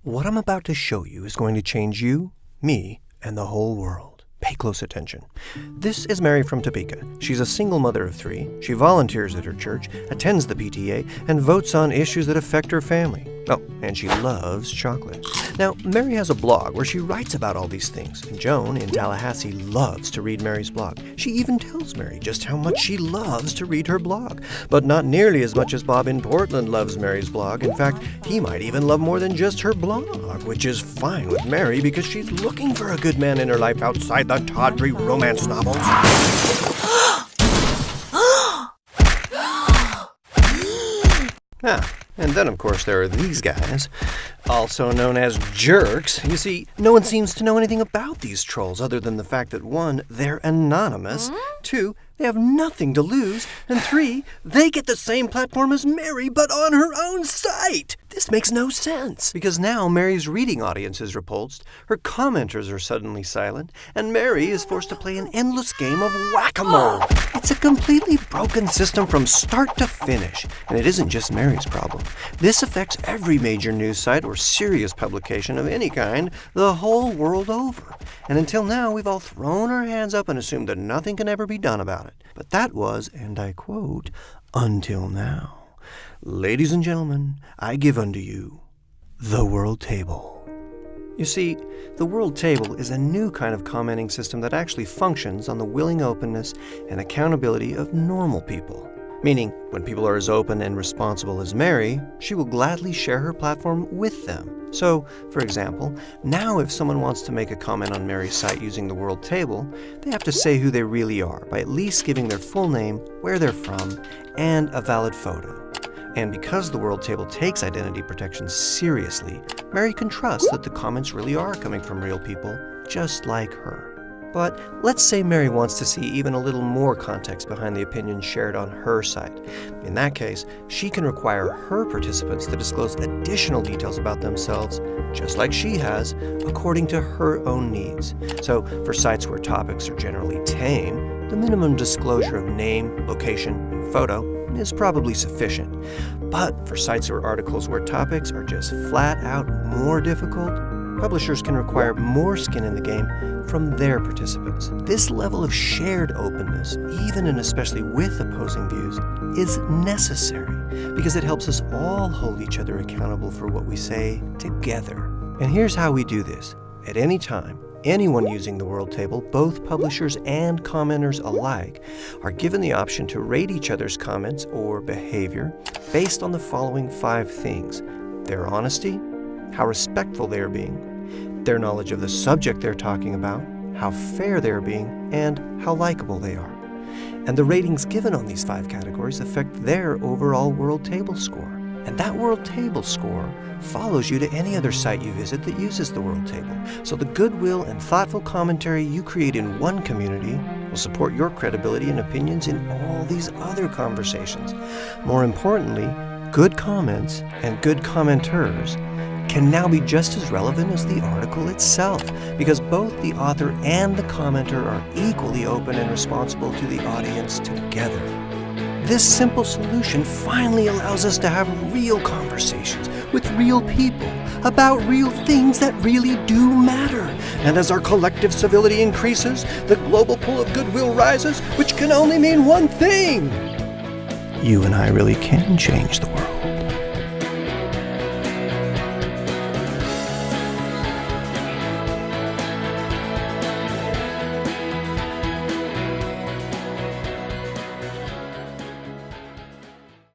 What I'm about to show you is going to change you, me, and the whole world. Pay close attention. This is Mary from Topeka. She's a single mother of 3. She volunteers at her church, attends the PTA, and votes on issues that affect her family. Oh, and she loves chocolate. Now, Mary has a blog where she writes about all these things, and Joan in Tallahassee loves to read Mary's blog. She even tells Mary just how much she loves to read her blog, but not nearly as much as Bob in Portland loves Mary's blog. In fact, he might even love more than just her blog, which is fine with Mary because she's looking for a good man in her life outside the tawdry romance novels. And then, of course, there are these guys, also known as jerks. You see, no one seems to know anything about these trolls other than the fact that 1, they're anonymous, 2, they have nothing to lose, and 3, they get the same platform as Mary, but on her own site. This makes no sense, because now Mary's reading audience is repulsed, her commenters are suddenly silent, and Mary is forced to play an endless game of whack-a-mole. It's a completely broken system from start to finish, and it isn't just Mary's problem. This affects every major news site or serious publication of any kind the whole world over. And until now, we've all thrown our hands up and assumed that nothing can ever be done about it. But that was, and I quote, until now. Ladies and gentlemen, I give unto you the World Table. You see, the World Table is a new kind of commenting system that actually functions on the willing openness and accountability of normal people. Meaning, when people are as open and responsible as Mary, she will gladly share her platform with them. So, for example, now if someone wants to make a comment on Mary's site using the World Table, they have to say who they really are by at least giving their full name, where they're from, and a valid photo. And because the World Table takes identity protection seriously, Mary can trust that the comments really are coming from real people, just like her. But let's say Mary wants to see even a little more context behind the opinions shared on her site. In that case, she can require her participants to disclose additional details about themselves, just like she has, according to her own needs. So for sites where topics are generally tame, the minimum disclosure of name, location, and photo is probably sufficient. But for sites or articles where topics are just flat out more difficult, publishers can require more skin in the game from their participants. This level of shared openness, even and especially with opposing views, is necessary because it helps us all hold each other accountable for what we say together. And here's how we do this. At any time, anyone using the World Table, both publishers and commenters alike, are given the option to rate each other's comments or behavior based on the following 5 things: their honesty, how respectful they are being, their knowledge of the subject they're talking about, how fair they're being, and how likable they are. And the ratings given on these 5 categories affect their overall World Table score. And that World Table score follows you to any other site you visit that uses the World Table. So the goodwill and thoughtful commentary you create in one community will support your credibility and opinions in all these other conversations. More importantly, good comments and good commenters can now be just as relevant as the article itself, because both the author and the commenter are equally open and responsible to the audience together. This simple solution finally allows us to have real conversations with real people about real things that really do matter. And as our collective civility increases, the global pool of goodwill rises, which can only mean one thing: you and I really can change the world.